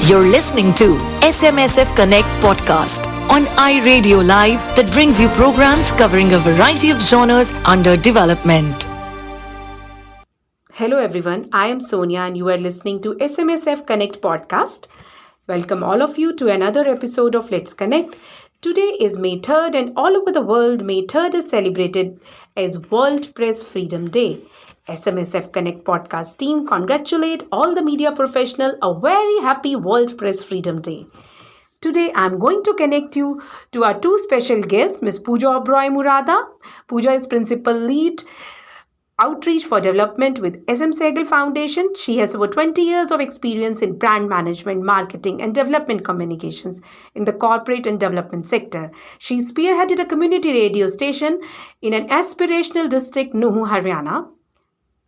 You're listening to SMSF Connect podcast on iRadio Live that brings you programs covering a variety of genres under development. Hello everyone, I am Sonia and you are listening to SMSF Connect podcast. Welcome all of you to another episode of Let's Connect. Today is May 3rd and all over the world May 3rd is celebrated as World Press Freedom Day. SMSF Connect podcast team congratulate all the media professional a very happy World Press Freedom Day. Today, I'm going to connect you to our two special guests, Ms. Pooja Oberoi Murada. Pooja is Principal Lead Outreach for Development with SM Sehgal Foundation. She has over 20 years of experience in brand management, marketing, and development communications in the corporate and development sector. She spearheaded a community radio station in an aspirational district, Nuh, Haryana.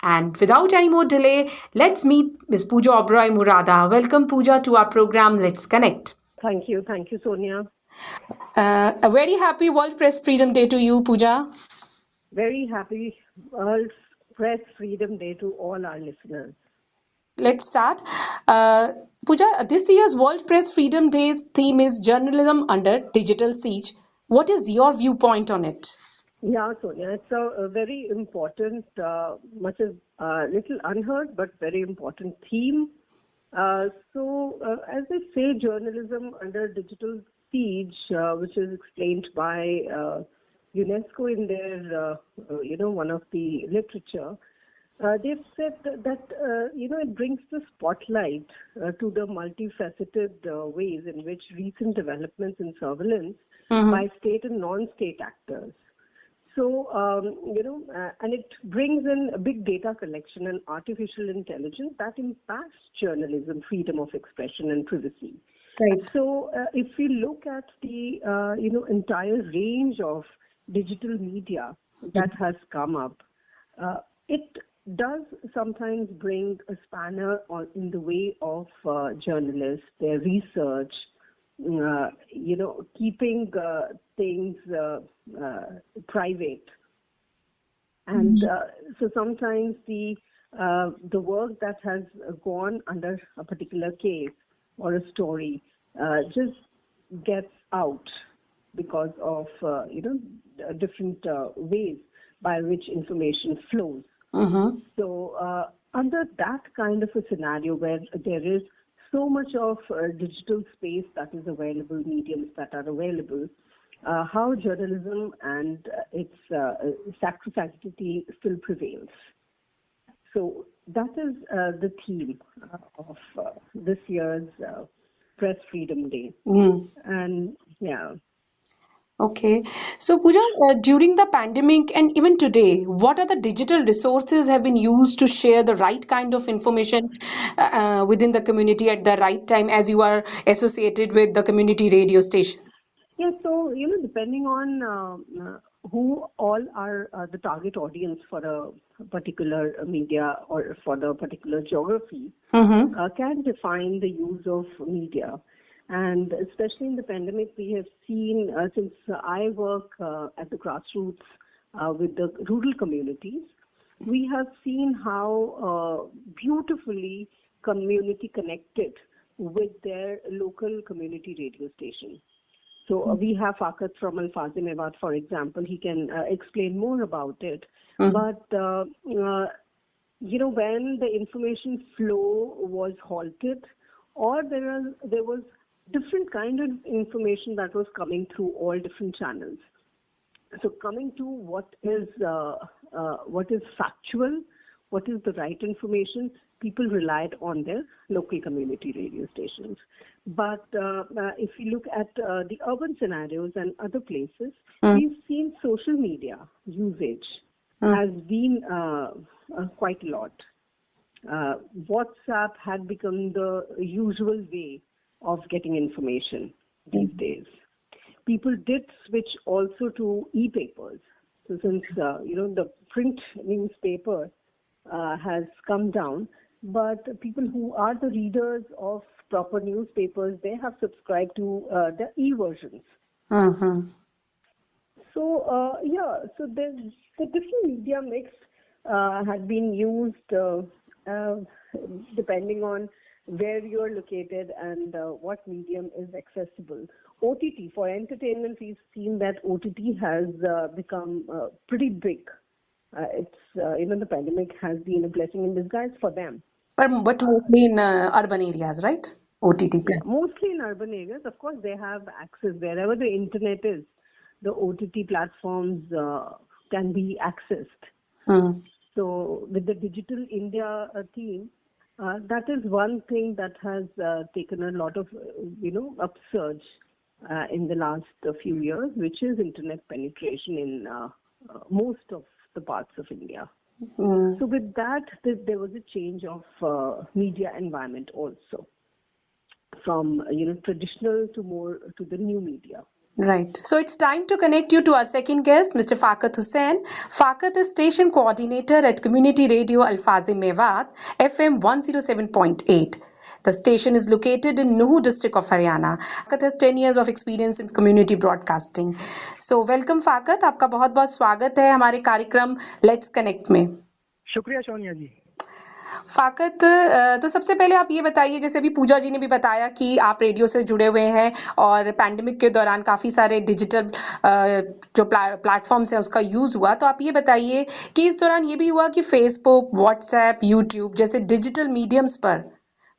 And without any more delay, let's meet Ms. Pooja Oberoi Murada. Welcome, Pooja, to our program, Let's Connect. Thank you, Sonia. A very happy World Press Freedom Day to you, Pooja. Very happy World Press Freedom Day to all our listeners. Let's start. Pooja, this year's World Press Freedom Day's theme is Journalism Under Digital Siege. What is your viewpoint on it? Yeah, Sonia, it's a very important, much as little unheard, but very important theme. As they say, journalism under digital siege, which is explained by UNESCO in their, one of the literature. They've said that, it brings the spotlight to the multifaceted ways in which recent developments in surveillance by state and non-state actors. So, and it brings in a big data collection and artificial intelligence that impacts journalism, freedom of expression and privacy. Right. So, if we look at the, entire range of digital media that has come up, it does sometimes bring a spanner in the way of journalists, their research, keeping things private. And so sometimes the work that has gone under a particular case or a story just gets out because of, different ways by which information flows. So under that kind of a scenario where there is so much of digital space that is available, mediums that are available, how journalism and its sacrosanctity still prevails. So that is the theme of this year's Press Freedom Day. And yeah. Okay. So, Pooja, during the pandemic and even today, what are the digital resources have been used to share the right kind of information within the community at the right time as you are associated with the community radio station? Yeah, so, depending on who all are the target audience for a particular media or for the particular geography, can define the use of media. And especially in the pandemic, we have seen, since I work at the grassroots with the rural communities, we have seen how beautifully community connected with their local community radio station. So we have Fakat from Al-Fazil Mewat, for example. He can explain more about it. But, when the information flow was halted, or there was different kind of information that was coming through all different channels. So coming to what is factual, what is the right information, people relied on their local community radio stations. But if you look at the urban scenarios and other places, we've seen social media usage has been quite a lot. WhatsApp had become the usual way of getting information these days. People did switch also to e-papers. So since, the print newspaper has come down, but people who are the readers of proper newspapers, they have subscribed to the e-versions. So, so the different media mix had been used depending on where you're located and what medium is accessible. OTT, for entertainment, we've seen that OTT has become pretty big. The pandemic has been a blessing in disguise for them. But mostly in urban areas, right? OTT plan. Mostly in urban areas. Of course, they have access wherever the internet is. The OTT platforms can be accessed. So with the Digital India team, that is one thing that has taken a lot of, upsurge in the last few years, which is internet penetration in most of the parts of India. So with that, there was a change of media environment also, from traditional to the new media. Right. So it's time to connect you to our second guest, Mr. Faqat Hussain. Faqat is station coordinator at Community Radio Alfaz Mewat, FM 107.8. The station is located in Nuh district of Haryana. Faqat has 10 years of experience in community broadcasting. So welcome Faqat, आपका बहुत बहुत स्वागत है हमारे कार्यक्रम Let's Connect में. शुक्रिया सोनिया जी. फाकत, तो सबसे पहले आप ये बताइए, जैसे अभी पूजा जी ने भी बताया कि आप रेडियो से जुड़े हुए हैं और पैंडेमिक के दौरान काफ़ी सारे डिजिटल जो प्लेटफॉर्म्स हैं उसका यूज़ हुआ, तो आप ये बताइए कि इस दौरान ये भी हुआ कि फेसबुक, व्हाट्सएप, यूट्यूब जैसे डिजिटल मीडियम्स पर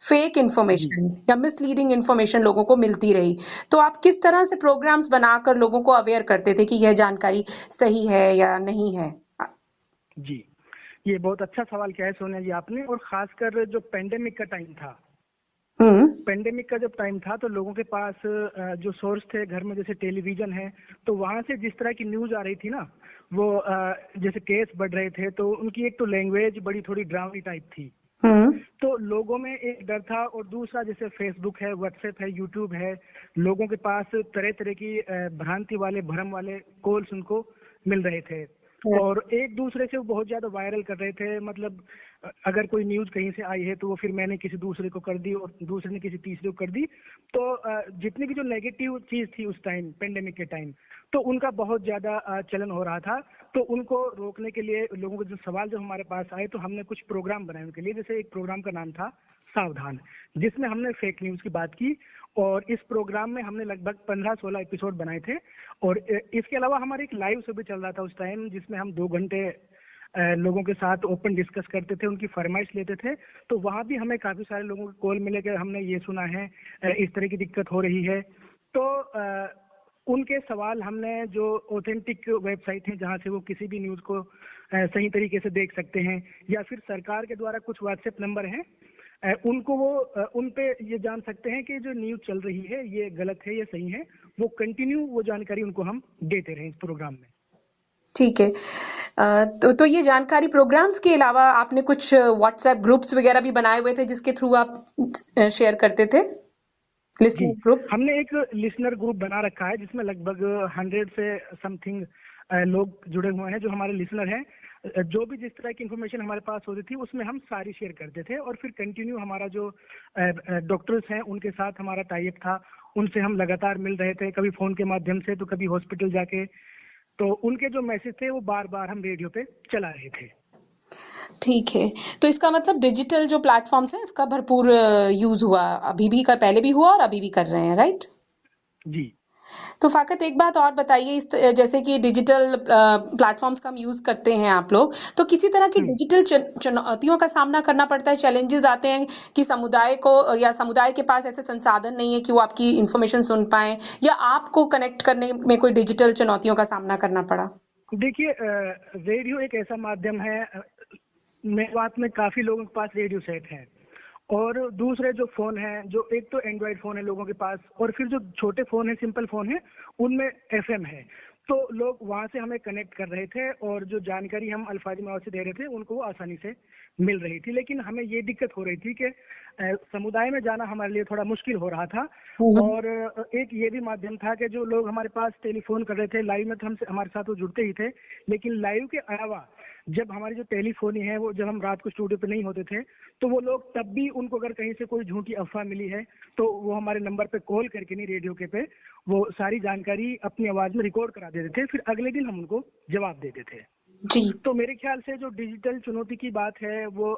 फेक इन्फॉर्मेशन या मिसलीडिंग इन्फॉर्मेशन लोगों को मिलती रही, तो आप किस तरह से प्रोग्राम्स बनाकर लोगों को अवेयर करते थे कि यह जानकारी सही है या नहीं है? जी, ये बहुत अच्छा सवाल किया है सोनिया जी आपने, और खासकर जो पेंडेमिक का टाइम था, पेंडेमिक का जब टाइम था तो लोगों के पास जो सोर्स थे घर में, जैसे टेलीविजन है, तो वहां से जिस तरह की न्यूज आ रही थी ना, वो जैसे केस बढ़ रहे थे, तो उनकी एक तो लैंग्वेज बड़ी थोड़ी ड्रामनी टाइप थी, तो लोगों में एक डर था। और दूसरा जैसे फेसबुक है, व्हाट्सएप है, यूट्यूब है, लोगों के पास तरह तरह की भ्रांति वाले, भ्रम वाले कॉल्स उनको मिल रहे थे और एक दूसरे से वो बहुत ज्यादा वायरल कर रहे थे। मतलब अगर कोई न्यूज कहीं से आई है तो वो फिर मैंने किसी दूसरे को कर दी और दूसरे ने किसी तीसरे को कर दी, तो जितनी भी जो नेगेटिव चीज थी उस टाइम पेंडेमिक के टाइम, तो उनका बहुत ज्यादा चलन हो रहा था। तो उनको रोकने के लिए लोगों के जो सवाल जब हमारे पास आए तो हमने कुछ प्रोग्राम बनाए उनके लिए। जैसे एक प्रोग्राम का नाम था सावधान, जिसमें हमने फेक न्यूज की बात की और इस प्रोग्राम में हमने लगभग 15-16 एपिसोड बनाए थे। और इसके अलावा हमारा एक लाइव शो भी चल रहा था उस टाइम, जिसमें हम 2 घंटे लोगों के साथ ओपन डिस्कस करते थे, उनकी फरमाइश लेते थे। तो वहां भी हमें काफी सारे लोगों के कॉल मिले कि हमने ये सुना है, इस तरह की दिक्कत हो रही है। तो उनके सवाल हमने जो ऑथेंटिक वेबसाइट है जहां से वो किसी भी न्यूज को सही तरीके से देख सकते हैं, या फिर सरकार के द्वारा कुछ व्हाट्सएप नंबर हैं, उनको वो उन पे ये जान सकते हैं कि जो न्यूज चल रही है ये गलत है या सही है, वो कंटिन्यू वो जानकारी उनको हम देते रहे इस प्रोग्राम में। ठीक है, तो ये जानकारी प्रोग्राम्स के अलावा आपने कुछ व्हाट्सएप ग्रुप्स वगैरह भी बनाए हुए थे जिसके थ्रू आप शेयर करते थे? Listeners group? हमने एक लिसनर ग्रुप बना रखा है जिसमें लगभग 100 से समथिंग लोग जुड़े हुए हैं जो हमारे लिसनर हैं। जो भी जिस तरह की इंफॉर्मेशन हमारे पास होती थी उसमें हम सारी शेयर करते थे, और फिर कंटिन्यू हमारा जो डॉक्टर्स हैं उनके साथ हमारा टाई अप था, उनसे हम लगातार मिल रहे थे, कभी फोन के माध्यम से तो कभी हॉस्पिटल जाके। तो उनके जो मैसेज थे वो बार बार हम रेडियो पे चला रहे थे। ठीक है, तो इसका मतलब डिजिटल जो प्लेटफॉर्म्स हैं इसका भरपूर यूज हुआ, अभी भी पहले भी हुआ और अभी भी कर रहे हैं, राइट? जी। तो फाकत एक बात और बताइए, इस जैसे कि डिजिटल प्लेटफॉर्म्स का हम यूज करते हैं आप लोग, तो किसी तरह की डिजिटल चुनौतियों का सामना करना पड़ता है, चैलेंजेस आते हैं कि समुदाय को या समुदाय के पास ऐसे संसाधन नहीं है कि वो आपकी इंफॉर्मेशन सुन पाए, या आपको कनेक्ट करने में कोई डिजिटल चुनौतियों का सामना करना पड़ा? देखिए, रेडियो एक ऐसा माध्यम है, मेवात में काफी लोगों के पास रेडियो सेट है, और दूसरे जो फोन है, जो एक तो एंड्रॉइड फोन है लोगों के पास, और फिर जो छोटे फोन है, सिंपल फोन है, उनमें एफएम है। तो लोग वहां से हमें कनेक्ट कर रहे थे और जो जानकारी हम अल्फाजी माहौल से दे रहे थे उनको वो आसानी से मिल रही थी। लेकिन हमें ये दिक्कत हो रही थी कि समुदाय में जाना हमारे लिए थोड़ा मुश्किल हो रहा था, और एक ये भी माध्यम था कि जो लोग हमारे पास टेलीफोन कर रहे थे, लाइव में तो हमसे हमारे साथ वो जुड़ते ही थे, लेकिन लाइव के अलावा जब हमारी जो टेलीफोनी है वो जब हम रात को स्टूडियो पे नहीं होते थे तो वो लोग तब भी, उनको अगर कहीं से कोई झूठी अफवाह मिली है तो वो हमारे नंबर पे कॉल करके, नहीं रेडियो के पे, वो सारी जानकारी अपनी आवाज में रिकॉर्ड करा देते थे, फिर अगले दिन हम उनको जवाब देते थे। जी। तो मेरे ख्याल से जो डिजिटल चुनौती की बात है वो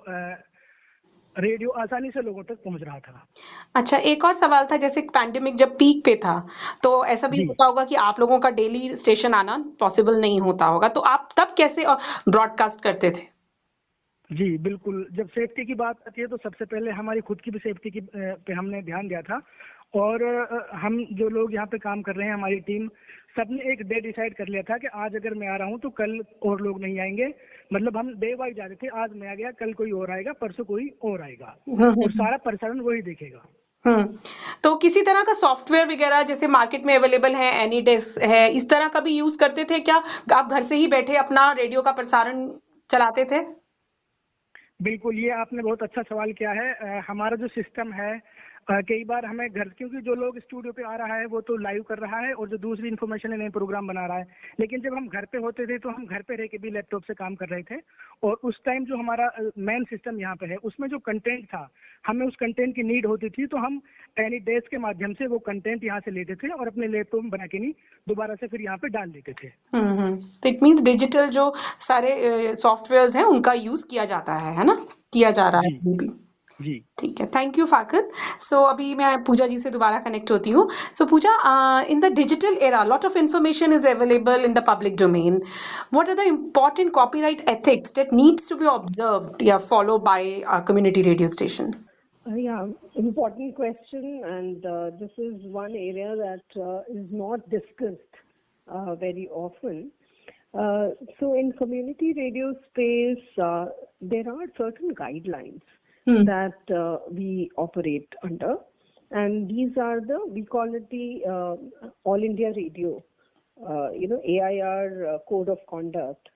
रेडियो आसानी से लोगों तक पहुंच रहा था। अच्छा, एक और सवाल था, जैसे पैंडेमिक जब पीक पे था, तो ऐसा भी जी होता होगा कि आप लोगों का डेली स्टेशन आना पॉसिबल नहीं होता होगा, तो आप तब कैसे ब्रॉडकास्ट करते थे? जी बिल्कुल, जब सेफ्टी की बात आती है तो सबसे पहले हमारी खुद की भी सेफ्टी की पे हमने ध्यान दिया था। और हम जो लोग यहाँ पे काम कर रहे हैं, हमारी टीम, सबने एक डे डिसाइड कर लिया था कि आज अगर मैं आ रहा हूँ तो कल और लोग नहीं आएंगे। मतलब हम डे वाइज जा रहे थे, आज मैं आ गया, कल कोई और आएगा, परसों कोई और आएगा, और सारा प्रसारण वही देखेगा। हम्म। तो किसी तरह का सॉफ्टवेयर वगैरह जैसे मार्केट में अवेलेबल है, एनी डेस्क है, इस तरह का भी यूज करते थे क्या? आप घर से ही बैठे अपना रेडियो का प्रसारण चलाते थे? बिल्कुल, ये आपने बहुत अच्छा सवाल किया है। हमारा जो सिस्टम है, कई बार हमें घर, क्योंकि जो लोग स्टूडियो पे आ रहा है वो तो लाइव कर रहा है, और जो दूसरी इन्फॉर्मेशन है नए प्रोग्राम बना रहा है। लेकिन जब हम घर पे होते थे तो हम घर पे रह के भी लैपटॉप से काम कर रहे थे, और उस टाइम जो हमारा मेन सिस्टम यहाँ पे है, उसमें जो कंटेंट था, हमें उस कंटेंट की नीड होती थी, तो हम एनी डेस्क के माध्यम से वो कंटेंट यहाँ से लेते थे और अपने लैपटॉप में बना के नहीं दोबारा से फिर यहाँ पे डाल देते थे। तो इट मीन्स डिजिटल जो सारे सॉफ्टवेयर्स हैं उनका यूज किया जाता है ना? किया जा रहा है जी अभी भी। जी ठीक है, थैंक यू फाकत। सो अभी मैं पूजा जी से दोबारा कनेक्ट होती हूँ। So Pooja, in the digital era lot of information is available in the public domain. What are the important copyright ethics that needs to be observed या follow by community radio station? Yeah, important question, and this is one area that is not discussed very often. Uh, so, in community radio space, there are certain guidelines that we operate under, and these are we call it the All India Radio, AIR Code of Conduct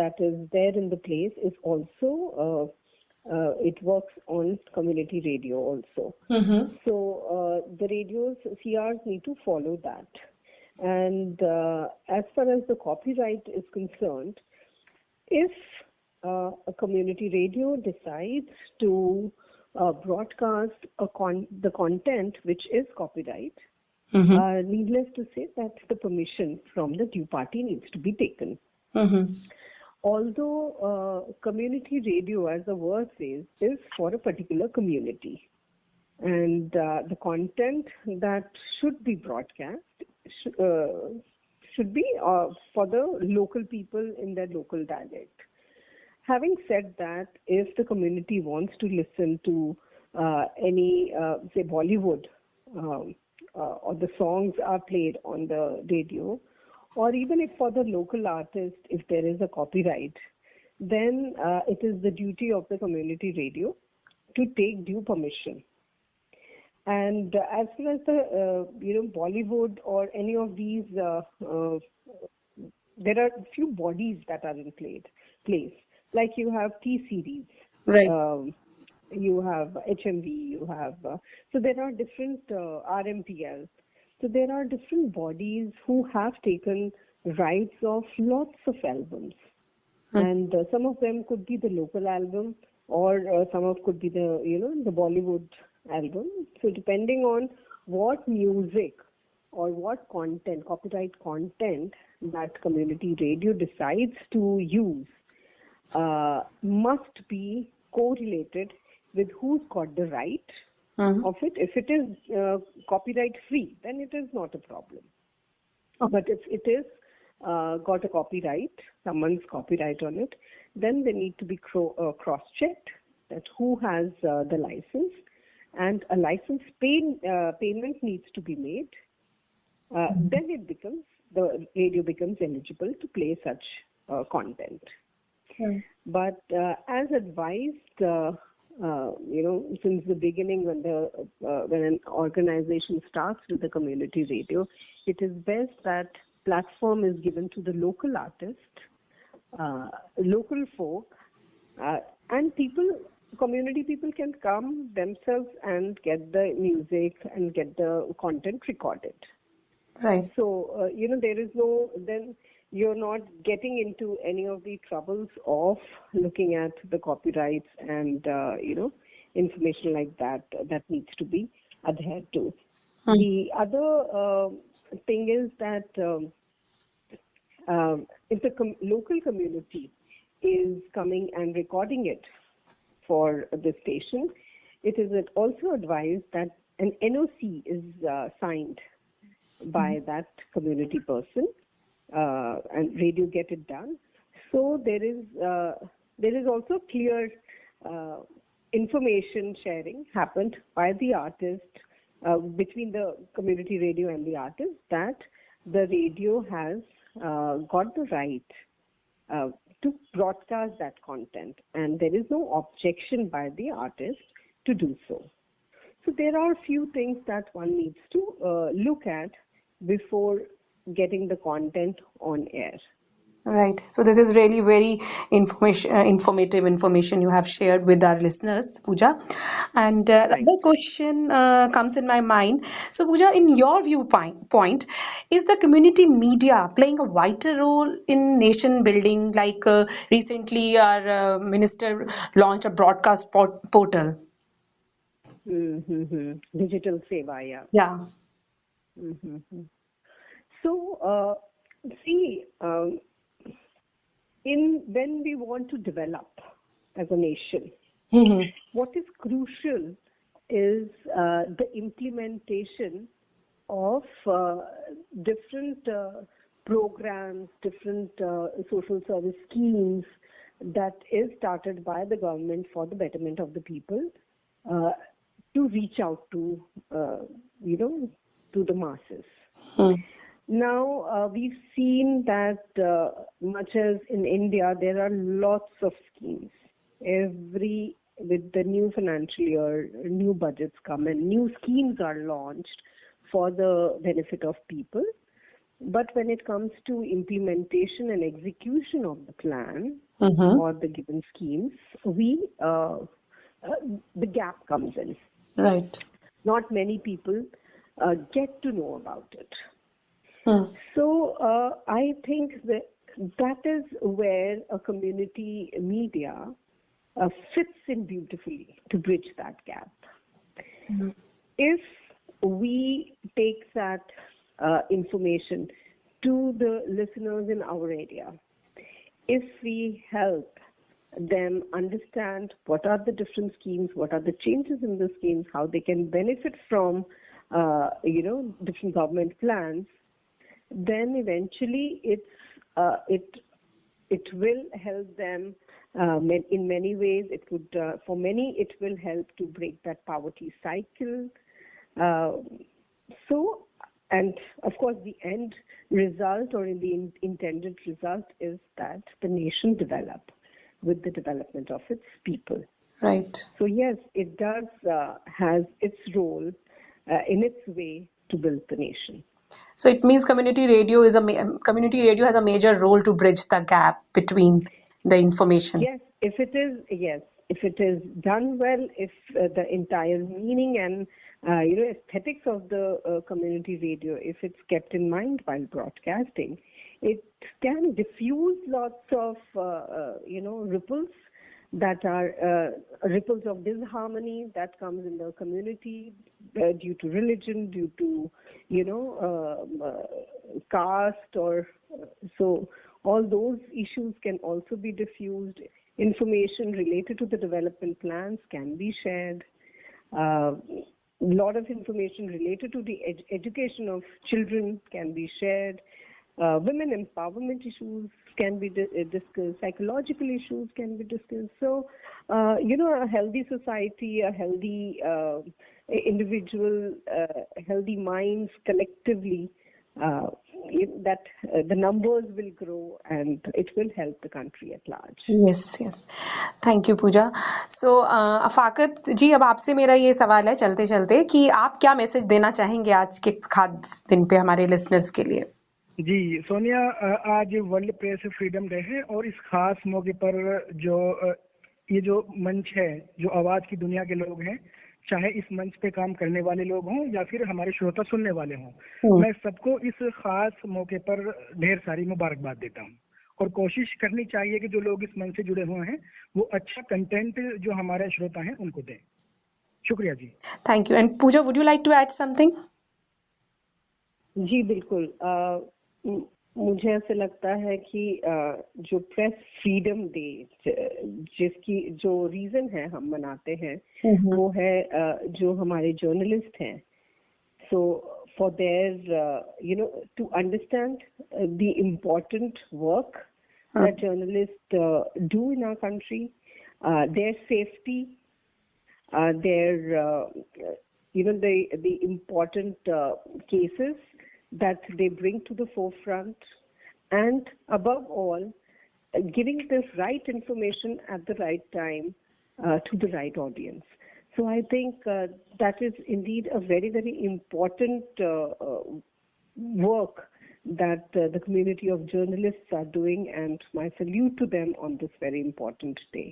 that is there in the place is also. It works on community radio also. So the radios, CRs need to follow that. And as far as the copyright is concerned, if a community radio decides to broadcast the content which is copyright, needless to say that the permission from the due party needs to be taken. Although community radio, as the word says, is for a particular community, and the content that should be broadcast should be for the local people in their local dialect. Having said that, if the community wants to listen to any, say, Bollywood, or the songs are played on the radio, or even if for the local artist, if there is a copyright, then it is the duty of the community radio to take due permission. And as far as the Bollywood or any of these, there are few bodies that are in place. Like you have T-Series, Right. you have HMV, you have so there are different RMPL. So there are different bodies who have taken rights of lots of albums, and some of them could be the local album, or some of could be the the Bollywood album. So depending on what music or what content, copyright content that community radio decides to use, must be correlated with who's got the right of it. If it is copyright free, then it is not a problem. But if it is got a copyright, someone's copyright on it, then they need to be cross-checked that who has the license, and a license payment needs to be made. Then the radio becomes eligible to play such content. But as advised, since the beginning, when an organization starts with the community radio, it is best that platform is given to the local artist, local folk, and community people can come themselves and get the music and get the content recorded. Right. So, there is then you're not getting into any of the troubles of looking at the copyrights and, information like that needs to be adhered to. The other thing is that if the local community is coming and recording it, for the station, it is also advised that an NOC is signed by that community person, and radio get it done. So there is also clear information sharing happened by the artist between the community radio and the artist, that the radio has got the right to broadcast that content, and there is no objection by the artist to do so. So there are a few things that one needs to look at before getting the content on air. Right. So this is really very informative information you have shared with our listeners, Pooja. And another question comes in my mind. So, Pooja, in your viewpoint, is the community media playing a vital role in nation building? Like recently, our minister launched a broadcast portal. Digital Seva, yeah. Yeah. So, see, when we want to develop as a nation, what is crucial is the implementation of different programs, different social service schemes that is started by the government for the betterment of the people, to reach out to, to the masses. Now, we've seen that much as in India, there are lots of schemes. With the new financial year, new budgets come and new schemes are launched for the benefit of people. But when it comes to implementation and execution of the plan or the given schemes, the gap comes in. Right. Not many people get to know about it. So I think that is where a community media fits in beautifully to bridge that gap. If we take that information to the listeners in our area, if we help them understand what are the different schemes, what are the changes in the schemes, how they can benefit from different government plans, then eventually it will help them in many ways. It would for many it will help to break that poverty cycle. So, and of course, the end result or the intended result is that the nation develop with the development of its people. Right. So yes, it does has its role in its way to build the nation. So it means community radio has a major role to bridge the gap between the information. Yes, if it is done well, if the entire meaning and aesthetics of the community radio, if it's kept in mind while broadcasting, it can diffuse lots of ripples that are ripples of disharmony that comes in the community due to religion, due to caste, or so all those issues can also be diffused. Information related to the development plans can be shared. A lot of information related to the education of children can be shared. Women empowerment issues can be discussed. Psychological issues can be discussed. So, a healthy society, a healthy individual, healthy minds collectively, that the numbers will grow and it will help the country at large. Yes. Thank you, Pooja. So, अफाकत जी, अब आपसे मेरा ये सवाल है चलते चलते कि आप क्या मैसेज देना चाहेंगे आज के खास दिन पे हमारे लिसनर्स के लिए? जी सोनिया, आज वर्ल्ड प्रेस फ्रीडम डे है और इस खास मौके पर ये जो मंच है, जो आवाज की दुनिया के लोग हैं, चाहे इस मंच पे काम करने वाले लोग हों या फिर हमारे श्रोता सुनने वाले हों, मैं सबको इस खास मौके पर ढेर सारी मुबारकबाद देता हूं और कोशिश करनी चाहिए कि जो लोग इस मंच से जुड़े हुए हैं वो अच्छा कंटेंट जो हमारे श्रोता हैं उनको दें। शुक्रिया जी। Thank you. And Pooja, would you like to add something? जी बिल्कुल। मुझे ऐसे लगता है कि जो प्रेस फ्रीडम डे जिसकी जो रीजन है हम मनाते हैं वो है जो हमारे जर्नलिस्ट हैं, so for there to understand the important work that journalist do in our country, their safety, their the important cases that they bring to the forefront, and above all, giving the right information at the right time to the right audience. So I think that is indeed a very, very important work that the community of journalists are doing, and my salute to them on this very important day.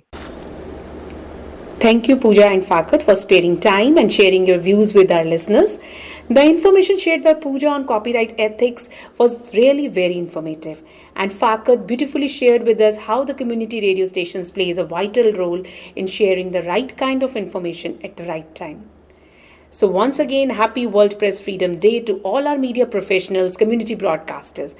Thank you, Pooja and Fakat, for sparing time and sharing your views with our listeners. The information shared by Pooja on copyright ethics was really very informative. And Fakat beautifully shared with us how the community radio stations plays a vital role in sharing the right kind of information at the right time. So once again, happy World Press Freedom Day to all our media professionals, community broadcasters.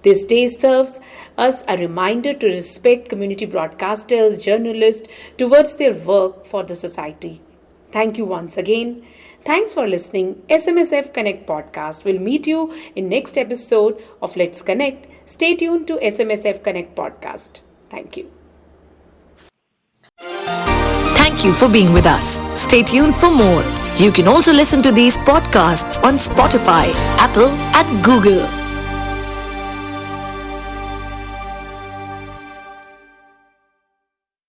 This day serves us a reminder to respect community broadcasters, journalists towards their work for the society. Thank you once again. Thanks for listening. SMSF Connect podcast. We'll meet you in next episode of Let's Connect. Stay tuned to SMSF Connect podcast. Thank you. Thank you for being with us. Stay tuned for more. You can also listen to these podcasts on Spotify, Apple, and Google.